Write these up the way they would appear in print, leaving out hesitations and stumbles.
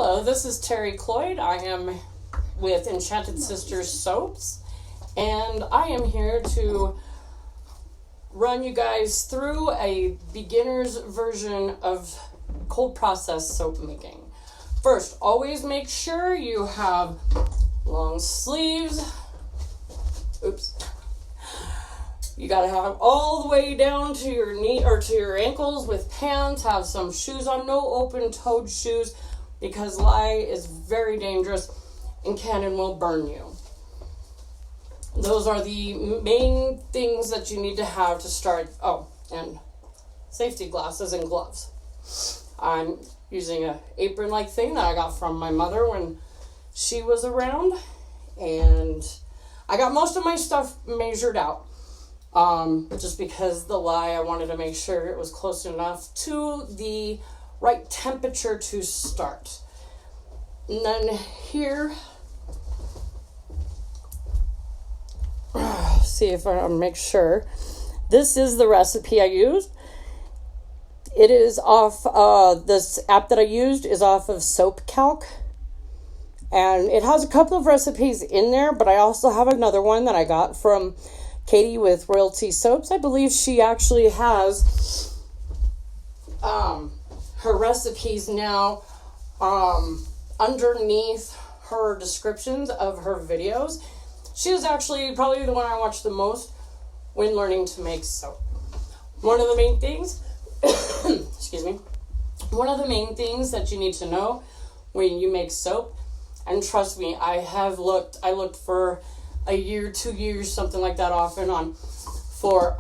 Hello, this is Terry Cloyd. I am with Enchanted Sisters Soaps, and I am here to run you guys through a beginner's version of cold process soap making. First, always make sure you have long sleeves. Oops. You gotta have all the way down to your knee or to your ankles with pants. Have some shoes on, no open-toed shoes, because lye is very dangerous and can and will burn you. Those are the main things that you need to have to start. Oh, and safety glasses and gloves. I'm using an apron-like thing that I got from my mother when she was around, and I got most of my stuff measured out. Just because the lye, I wanted to make sure it was close enough to the right temperature to start. And then here, see if I make sure. This is the recipe I used. It is off, this app that I used is off of Soap Calc. And it has a couple of recipes in there, but I also have another one that I got from Katie with Royalty Soaps. I believe she actually has her recipes now underneath her descriptions of her videos. She is actually probably the one I watch the most when learning to make soap. One of the main things, excuse me, one of the main things that you need to know when you make soap, and trust me, I looked for a year, 2 years, something like that off and on for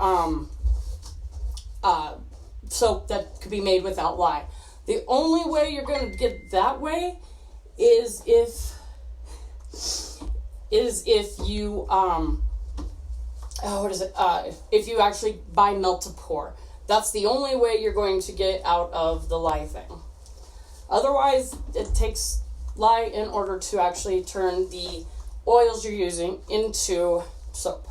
soap that could be made without lye. The only way you're going to get that way is if you if you actually buy melt to pour. That's the only way you're going to get out of the lye thing. Otherwise, it takes lye in order to actually turn the oils you're using into soap.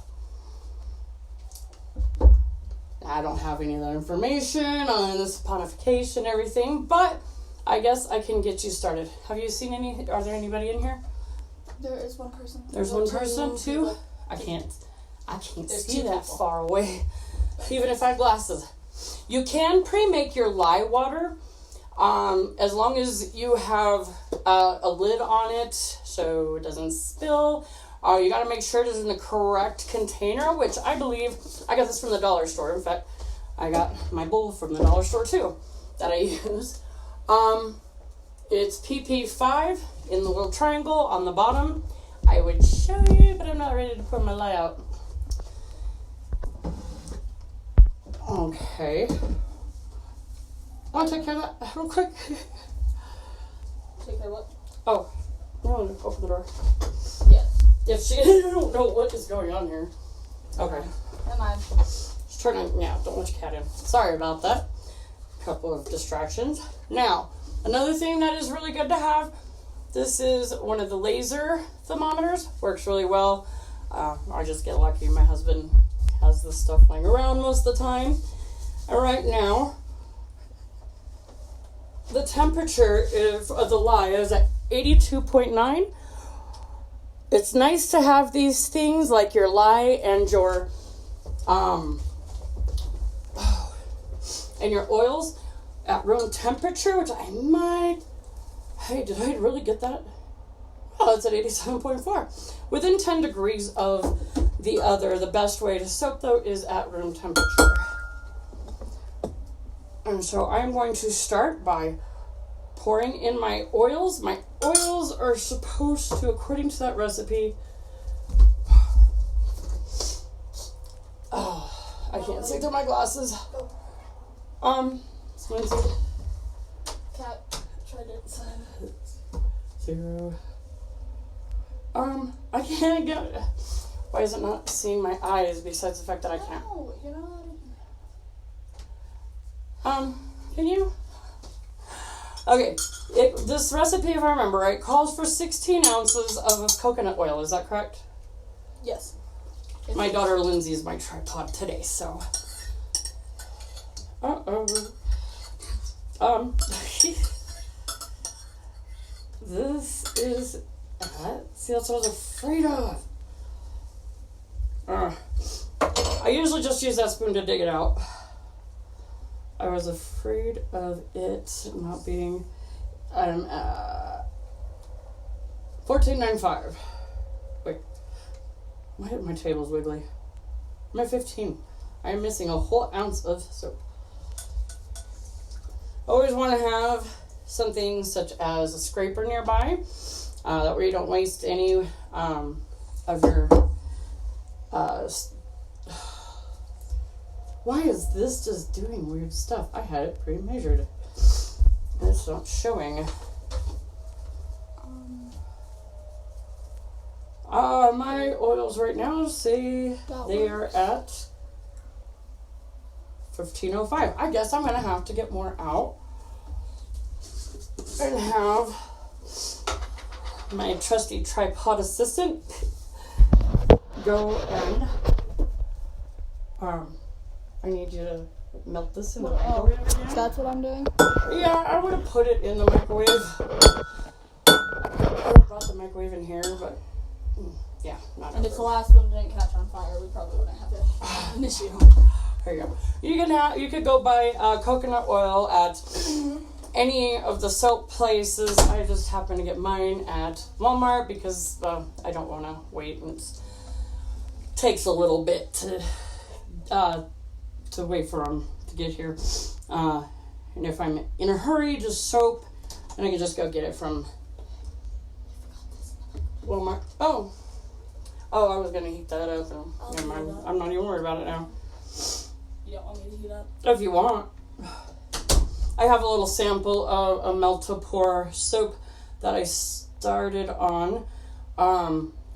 I don't have any of that information on the saponification and everything, but I guess I can get you started. Have you seen any? Are there anybody in here? There is one person. There's one person too? I can't see that far away, even if I have glasses. You can pre-make your lye water, as long as you have a lid on it so it doesn't spill. You got to make sure it is in the correct container, which I believe, I got this from the dollar store. In fact, I got my bowl from the dollar store too that I use. It's PP5 in the little triangle on the bottom. I would show you, but I'm not ready to pour my lye out. Okay. I'll take care of that real quick. Take care of what? Oh, no, open the door. Yes. If she, I don't know what is going on here. Okay. Am I? Just turn on, yeah, don't let your cat in. Sorry about that. Couple of distractions. Now, another thing that is really good to have, this is one of the laser thermometers. Works really well. I just get lucky. My husband has this stuff laying around most of the time. And right now, the temperature of the lye is at 82.9. It's nice to have these things like your lye and your oils at room temperature, which I might. Hey, did I really get that? Oh, it's at 87.4. Within 10 degrees of the other. The best way to soak though is at room temperature. And so I'm going to start by pouring in my oils. My oils are supposed to, according to that recipe, oh, I can't see through my glasses. Lindsay. Cat tried it inside. 0. I can't get it. Why is it not seeing my eyes besides the fact that I can't? No, you're not. Can you? Okay, this recipe, if I remember right, calls for 16 ounces of coconut oil. Is that correct? Yes. My daughter Lindsay is my tripod today, so. This is... see, that's what I was afraid of. I usually just use that spoon to dig it out. I was afraid of it not being... I'm at $14.95. Wait. My table's wiggly. I'm at 15. I'm missing a whole ounce of soap. Always want to have something such as a scraper nearby. That way you don't waste any of your... why is this just doing weird stuff? I had it pre-measured. It's not showing. My oils right now say they are at $15.05. I guess I'm gonna have to get more out and have my trusty tripod assistant go and I need you to melt this in the microwave again. That's what I'm doing? Yeah, I would have put it in the microwave. I would have brought the microwave in here, but yeah, not. And if the last one didn't catch on fire, we probably wouldn't have an issue. There you go. You could go buy coconut oil at any of the soap places. I just happen to get mine at Walmart because I don't want to wait, and it takes a little bit to wait for them to get here. And if I'm in a hurry, just soap, and I can just go get it from Walmart. Oh, I was gonna heat that up. Never mind. I'm not even worried about it now. You don't want me to heat up? If you want. I have a little sample of a melt-to-pour soap that I started on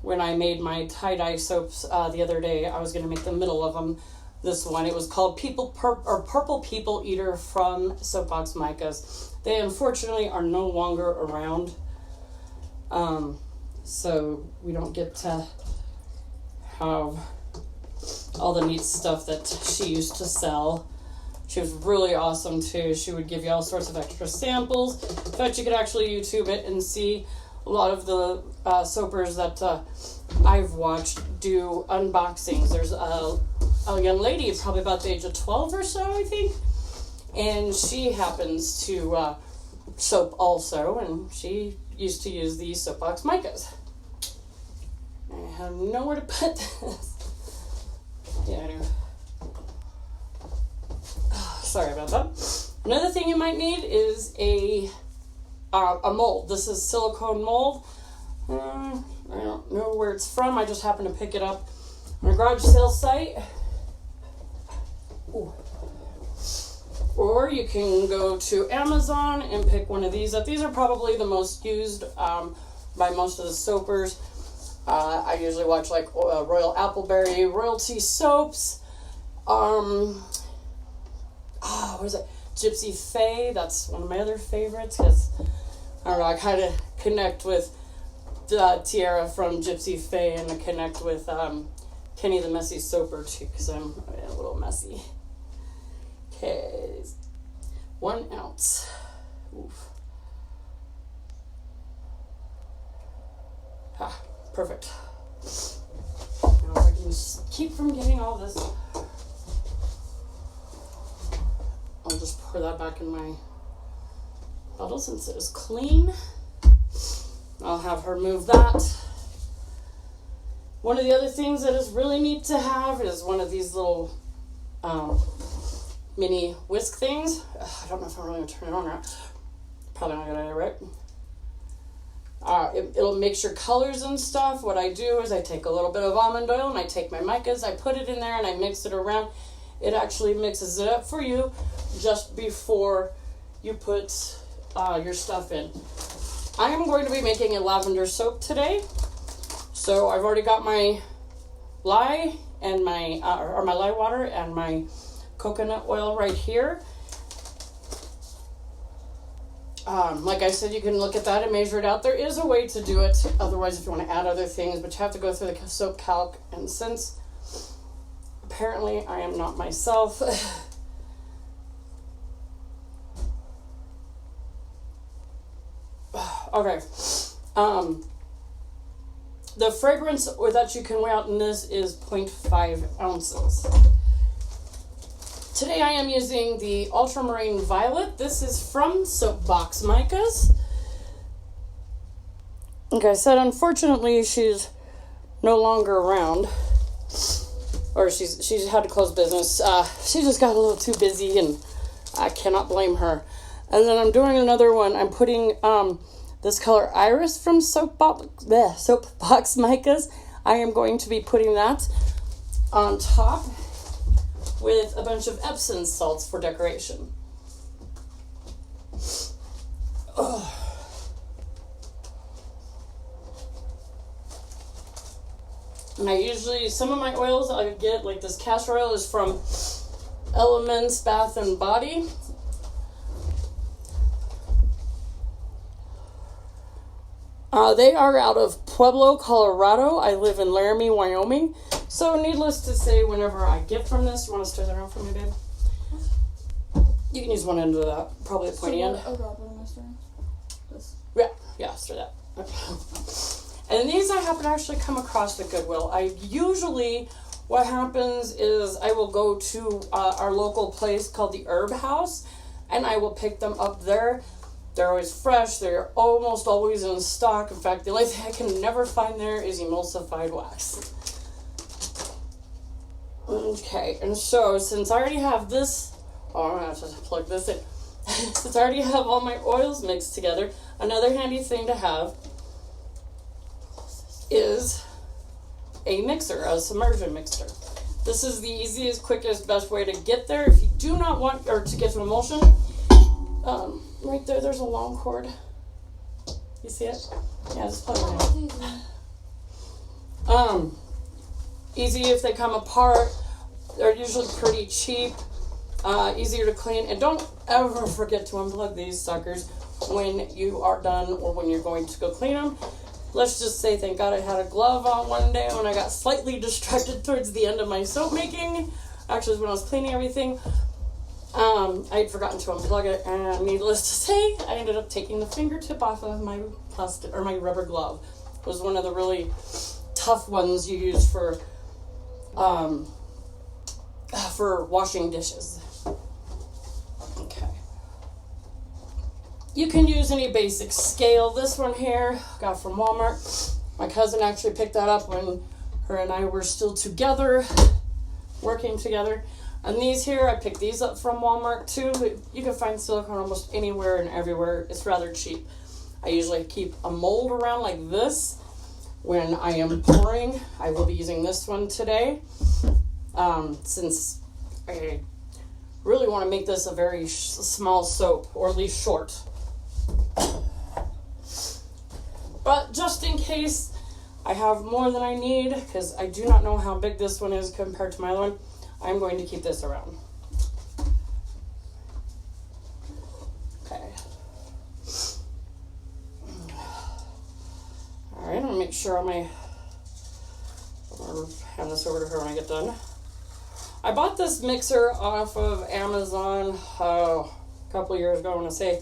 when I made my tie-dye soaps the other day. I was going to make the middle of them. This one, it was called Purple People Eater from Soapbox Micas. They unfortunately are no longer around. So we don't get to have all the neat stuff that she used to sell. She was really awesome too. She would give you all sorts of extra samples. In fact, you could actually YouTube it and see a lot of the soapers that I've watched do unboxings. There's a young lady, probably about the age of 12 or so, I think. And she happens to soap also, and she used to use these Soapbox Micas. I have nowhere to put this. Yeah, I do. Sorry about that. Another thing you might need is a mold. This is silicone mold. I don't know where it's from. I just happened to pick it up on a garage sale site. Ooh. Or you can go to Amazon and pick one of these up. These are probably the most used by most of the soapers. I usually watch like Royal Appleberry, Royalty Soaps. What is it? Gypsy Faye. That's one of my other favorites because I don't know. I kind of connect with Tiara from Gypsy Faye, and I connect with Kenny the Messy Soaper too because I'm a little messy. Okay, 1 ounce. Oof. Perfect. Now if I can just keep from getting all this. I'll just pour that back in my bottle since it is clean. I'll have her move that. One of the other things that is really neat to have is one of these little mini whisk things. I don't know if I'm really going to turn it on or not. Probably not going to, right? It'll mix your colors and stuff. What I do is I take a little bit of almond oil and I take my micas, I put it in there and I mix it around. It actually mixes it up for you just before you put your stuff in. I am going to be making a lavender soap today. So I've already got my lye and my lye water and my coconut oil right here. Like I said, you can look at that and measure it out. There is a way to do it. Otherwise, if you want to add other things, but you have to go through the soap calc. And since apparently I am not myself, Okay. The fragrance that you can weigh out in this is 0.5 ounces. Today I am using the Ultramarine Violet. This is from Soapbox Micas. Like I said, unfortunately, she's no longer around. Or she's had to close business. She just got a little too busy, and I cannot blame her. And then I'm doing another one. I'm putting this color Iris from Soapbox Micas. I am going to be putting that on top with a bunch of Epsom salts for decoration. Oh. And I usually, some of my oils I get, like this castor oil is from Elements Bath and Body. They are out of Pueblo, Colorado. I live in Laramie, Wyoming. So needless to say, whenever I get from this, you want to stir that around for me, babe? You can use one end of that, probably the pointy end. Oh god, what am I stirring? This? Yeah, stir that. And these I happen to actually come across at Goodwill. What happens is I will go to our local place called the Herb House, and I will pick them up there. They're always fresh. They're almost always in stock. In fact, the only thing I can never find there is emulsified wax. Okay, and so since I already have this, I'm going to have to plug this in. Since I already have all my oils mixed together, another handy thing to have is a mixer, a submersion mixer. This is the easiest, quickest, best way to get there. If you do not want, or to get to emulsion, right there's a long cord. You see it? Yeah, just plug it in. Easy if they come apart. They're usually pretty cheap. Easier to clean. And don't ever forget to unplug these suckers when you are done or when you're going to go clean them. Let's just say, thank God I had a glove on one day when I got slightly distracted towards the end of my soap making. Actually, when I was cleaning everything, I had forgotten to unplug it, and needless to say, I ended up taking the fingertip off of my plastic or my rubber glove. It was one of the really tough ones you use for washing dishes. Okay. You can use any basic scale. This one here, got from Walmart. My cousin actually picked that up when her and I were still together, working together. And these here, I picked these up from Walmart too. You can find silicone almost anywhere and everywhere. It's rather cheap. I usually keep a mold around like this when I am pouring. I will be using this one today. Since I really want to make this a very small soap, or at least short. But just in case I have more than I need, because I do not know how big this one is compared to my other one, I'm going to keep this around. Okay. Alright, I'm going to make sure I'm going to hand this over to her when I get done. I bought this mixer off of Amazon a couple of years ago, I want to say.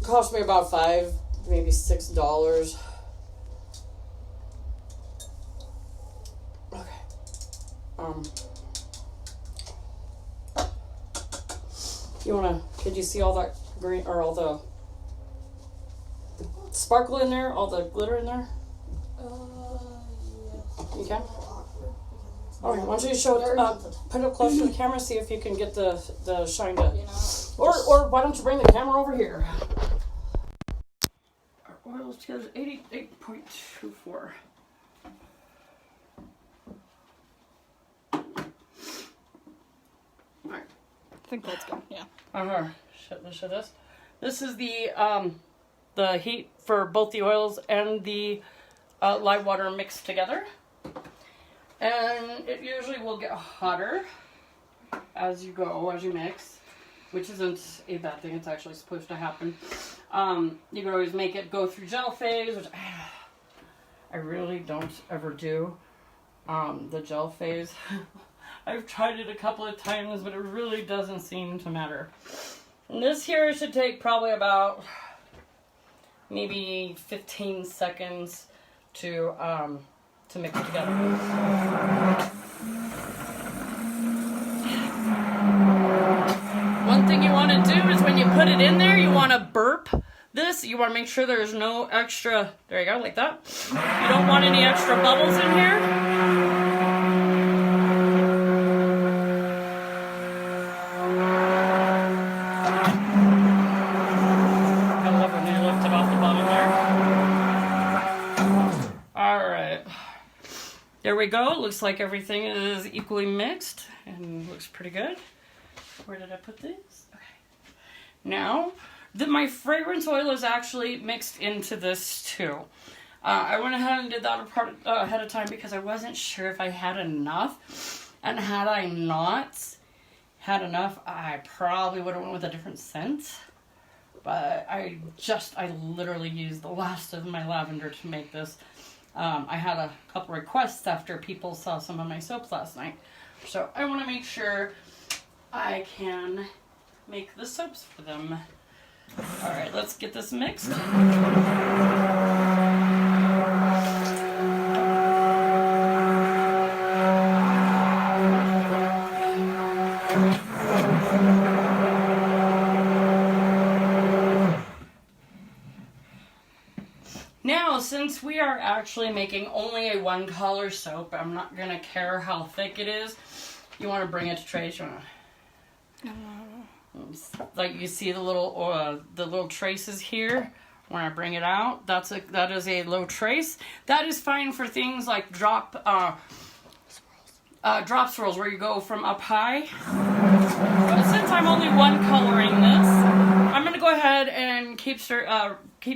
It cost me about $5, maybe $6. Okay. Could you see all that green, or all the sparkle in there, all the glitter in there? Yeah. You can? Alright, why don't you show it, put it up close to the camera, see if you can get the shine to, or why don't you bring the camera over here? Our oil together is 88.24. Alright. I think that's good, yeah. Show this. This is the heat for both the oils and the live water mixed together. And it usually will get hotter as you go, as you mix, which isn't a bad thing. It's actually supposed to happen. You can always make it go through gel phase, which I really don't ever do, the gel phase. I've tried it a couple of times, but it really doesn't seem to matter. And this here should take probably about, maybe 15 seconds to mix it together. One thing you want to do is when you put it in there, you want to burp this. You want to make sure there's no extra, there you go, like that. You don't want any extra bubbles in here. I love when you lift it off the bottom there. All right. There we go. It looks like everything is equally mixed and looks pretty good. Where did I put these? Okay. Now, my fragrance oil is actually mixed into this too. I went ahead and did that ahead of time because I wasn't sure if I had enough. And had I not had enough, I probably would have went with a different scent. But I literally used the last of my lavender to make this. I had a couple requests after people saw some of my soaps last night. So I want to make sure I can make the soaps for them. All right, let's get this mixed. Now, since we are actually making only a one color soap, I'm not gonna care how thick it is. You want to bring it to trace. You want to, like you see the little traces here. When I bring it out, that is a low trace. That is fine for things like drop swirls where you go from up high. But since I'm only one coloring this, I'm gonna go ahead and keep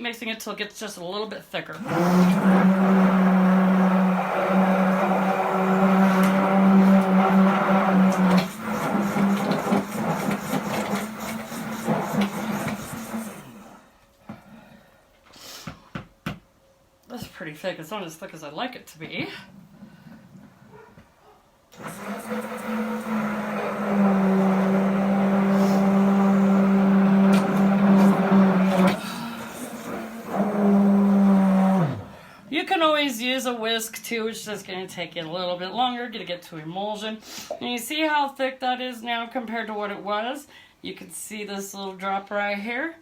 mixing it till it gets just a little bit thicker. That's pretty thick. It's not as thick as I'd like it to be. You can always use a whisk too, it's just going to take it a little bit longer to get to emulsion. And you see how thick that is now compared to what it was? You can see this little drop right here.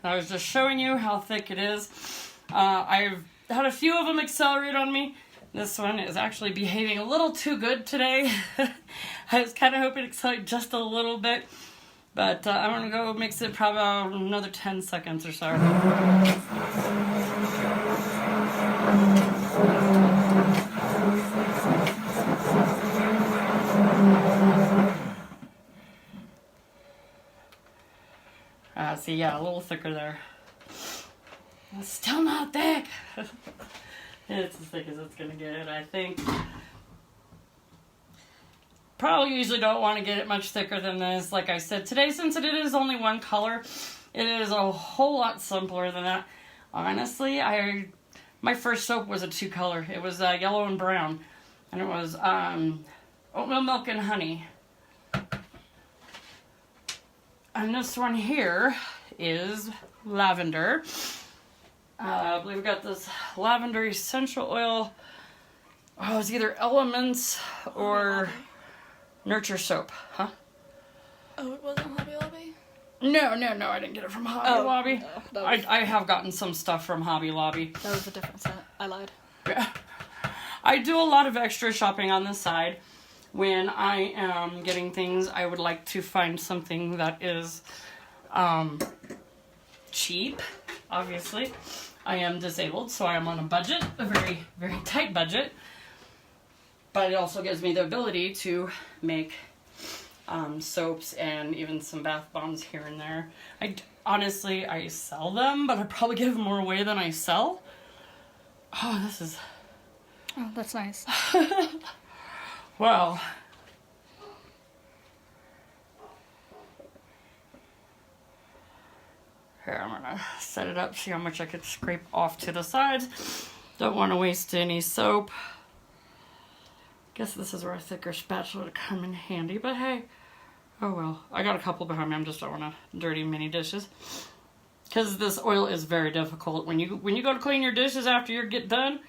I was just showing you how thick it is. I've had a few of them accelerate on me. This one is actually behaving a little too good today. I was kind of hoping to accelerate just a little bit. But I'm going to go mix it probably another 10 seconds or so. See, yeah, a little thicker there. It's still not thick. It's as thick as it's gonna get, I think. Probably usually don't want to get it much thicker than this. Like I said, today, since it is only one color, it is a whole lot simpler than that. Honestly, my first soap was a 2-color. It was yellow and brown. And it was oatmeal milk and honey. And this one here is lavender. I believe we got this lavender essential oil. Oh, it's either Elements or Nurture Soap, huh? Oh, it wasn't Hobby Lobby? No, I didn't get it from Hobby Lobby. No, I have gotten some stuff from Hobby Lobby. That was a different scent. I lied. Yeah. I do a lot of extra shopping on the side. When I am getting things, I would like to find something that is cheap, obviously. I am disabled, so I am on a budget, a very, very tight budget. But it also gives me the ability to make soaps and even some bath bombs here and there. Honestly, I sell them, but I probably give more away than I sell. Oh, this is... Oh, that's nice. Well, here, I'm gonna set it up, see how much I could scrape off to the sides. Don't want to waste any soap. Guess this is where a thicker spatula would come in handy, but hey, oh well. I got a couple behind me. I just don't want to dirty many dishes. Because this oil is very difficult. When you go to clean your dishes after you get done,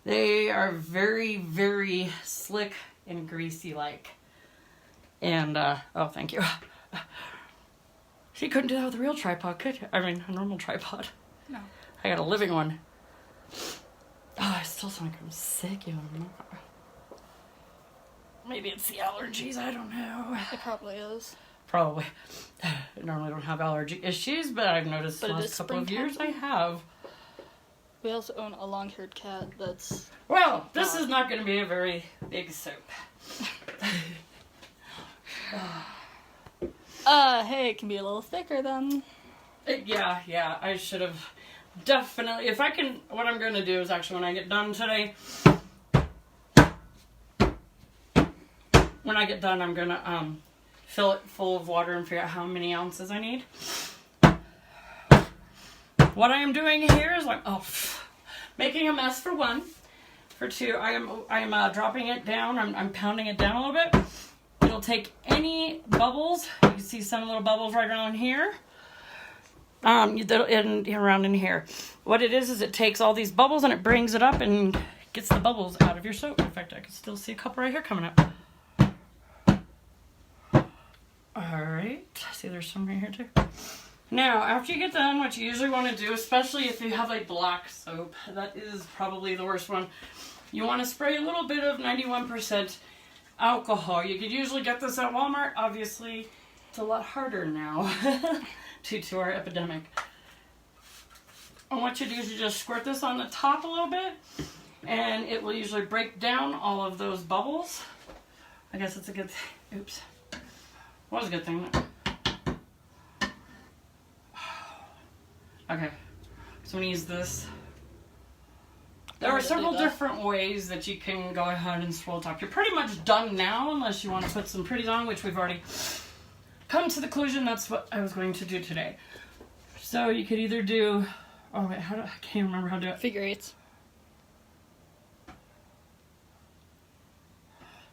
they are very, very slick and greasy like. And, oh, thank you. She couldn't do that with a real tripod, could you? I mean, a normal tripod. No. I got a living one. Oh, I still sound like I'm sick, you know. Maybe it's the allergies, I don't know. It probably is. Probably. I normally don't have allergy issues, but I've noticed the last couple of years I have. We also own a long-haired cat that's... Well, this is not going to be a very big soap. Hey, it can be a little thicker then. Yeah, I should have definitely, if I can, what I'm going to do is actually when I get done today, I'm going to fill it full of water and figure out how many ounces I need. What I am doing here is like, making a mess for one. For two, I am dropping it down, I'm pounding it down a little bit. It'll take any bubbles. You can see some little bubbles right around here. Around in here. What it is it takes all these bubbles and it brings it up and gets the bubbles out of your soap. In fact, I can still see a couple right here coming up. Alright. See, there's some right here too. Now, after you get done, what you usually want to do, especially if you have a black soap, that is probably the worst one, you want to spray a little bit of 91% alcohol. You could usually get this at Walmart. Obviously, it's a lot harder now due to our epidemic. And what you do is you just squirt this on the top a little bit, and it will usually break down all of those bubbles. I guess it's a good thing. Oops. Was a good thing. Okay, so I'm going to use this. There are several different ways that you can go ahead and swirl top. You're pretty much done now unless you want to put some pretties on, which we've already come to the conclusion that's what I was going to do today. So you could either do, I can't remember how to do it. Figure eights.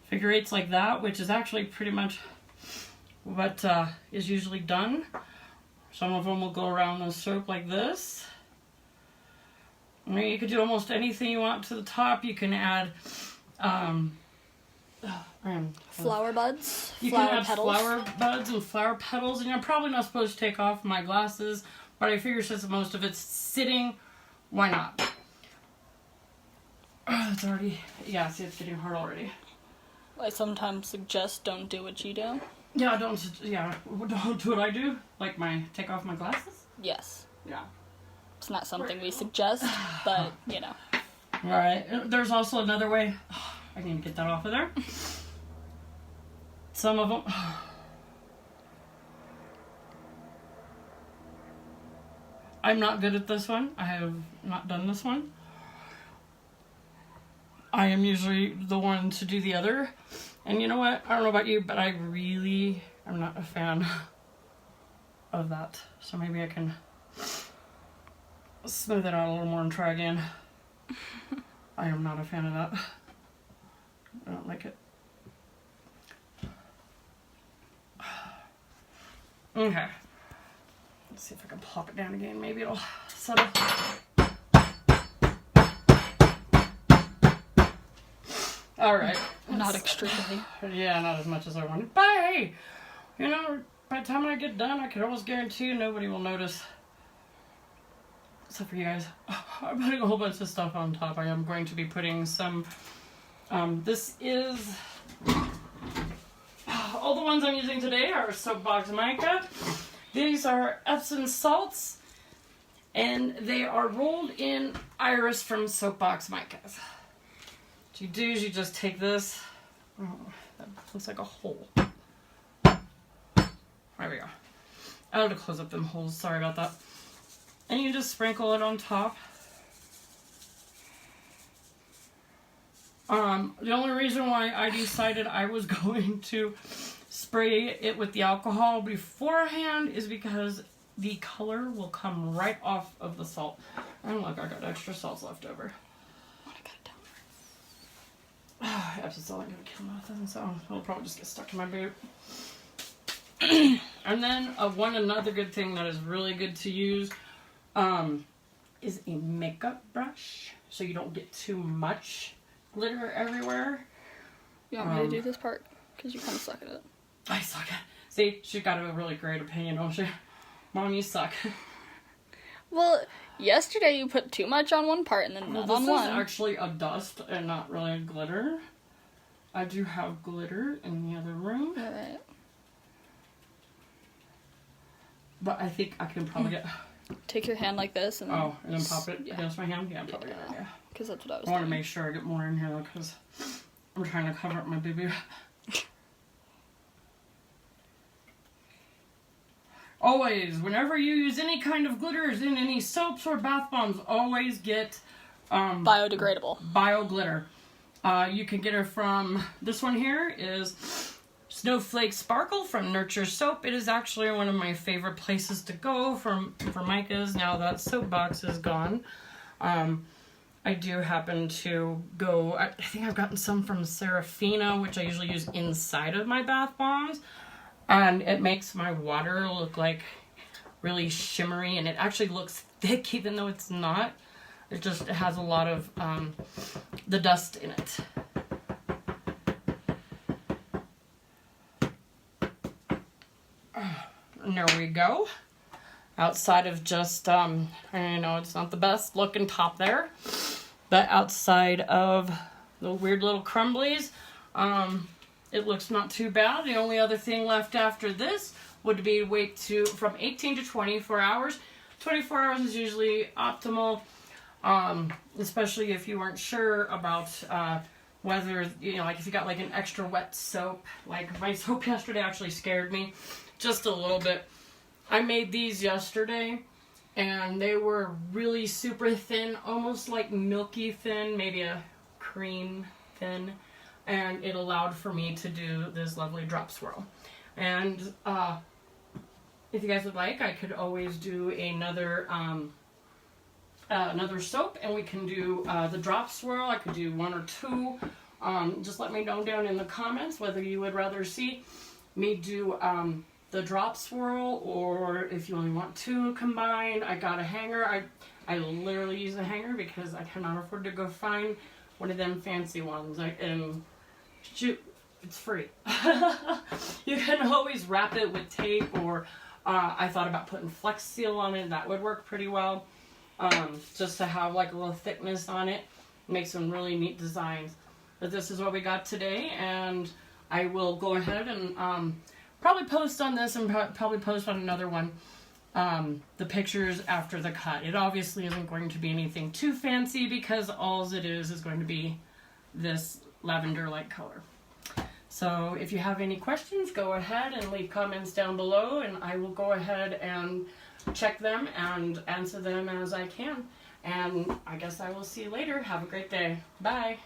Figure eights like that, which is actually pretty much what is usually done. Some of them will go around the soap like this. I mean, you could do almost anything you want to the top. You can add flower buds. You flower can add petals. flower buds and flower petals. And I'm probably not supposed to take off my glasses, but I figure since most of it's sitting, why not? It's already, see, it's getting hard already. I sometimes suggest don't do what you do. Don't do what I do. Like take off my glasses? Yes. Yeah. It's not something we suggest, but, you know. Alright, there's also another way. I need to get that off of there. Some of them... I'm not good at this one. I have not done this one. I am usually the one to do the other. And you know what? I don't know about you, but I really am not a fan of that. So maybe I can smooth it out a little more and try again. I am not a fan of that. I don't like it. Okay. Let's see if I can pop it down again. Maybe it'll settle. Alright. Not extremely. Yeah, not as much as I wanted. But hey, you know, by the time I get done, I can almost guarantee you nobody will notice. Except for you guys. I'm putting a whole bunch of stuff on top. I am going to be putting some, this is, all the ones I'm using today are Soapbox Mica. These are Epsom salts, and they are rolled in iris from Soapbox Micas. What you do is you just take this, that looks like a hole. There we go. I had to close up them holes, sorry about that. And you just sprinkle it on top. The only reason why I decided I was going to spray it with the alcohol beforehand is because the color will come right off of the salt. And look, I got extra salts left over. Epsom ain't gonna kill nothing, so it'll probably just get stuck in my boot. And then another good thing that is really good to use is a makeup brush, so you don't get too much glitter everywhere. You want me to do this part? Because you kind of suck at it. I suck at it. See, she's got a really great opinion, don't she? Mom, you suck. Well, yesterday you put too much on one part and then none on one. This is actually a dust and not really a glitter. I do have glitter in the other room. Alright. But I think I can probably get... Take your hand like this and then... Oh, and then pop it against my hand? Yeah, probably good idea. Because that's what I was I want to doing. make sure I get more in here because I'm trying to cover up my baby. Always, whenever you use any kind of glitters in any soaps or bath bombs, always get biodegradable. Bio glitter. You can get it from, this one here is Snowflake Sparkle from Nurture Soap. It is actually one of my favorite places to go for micas now that soap box is gone. I do happen to go, I think I've gotten some from Serafina, which I usually use inside of my bath bombs. And it makes my water look like really shimmery, and it actually looks thick even though it's not. It has a lot of the dust in it. And there we go. Outside of just, I know it's not the best looking top there, but outside of the weird little crumblies, it looks not too bad. The only other thing left after this would be wait from 18 to 24 hours. 24 hours is usually optimal, especially if you weren't sure about whether, like if you got like an extra wet soap. Like my soap yesterday actually scared me just a little bit. I made these yesterday and they were really super thin, almost like milky thin, maybe a cream thin. And it allowed for me to do this lovely drop swirl. And if you guys would like, I could always do another soap, and we can do the drop swirl. I could do one or two. Just let me know down in the comments whether you would rather see me do the drop swirl, or if you only want two combined. I got a hanger. I literally use a hanger because I cannot afford to go find one of them fancy ones. Shoot, it's free. You can always wrap it with tape, or I thought about putting Flex Seal on it. That would work pretty well. Just to have like a little thickness on it. Make some really neat designs. But this is what we got today, and I will go ahead and probably post on this and probably post on another one the pictures after the cut. It obviously isn't going to be anything too fancy because all it is going to be this lavender light color. So if you have any questions, go ahead and leave comments down below, and I will go ahead and check them and answer them as I can. And I guess I will see you later. Have a great day. Bye.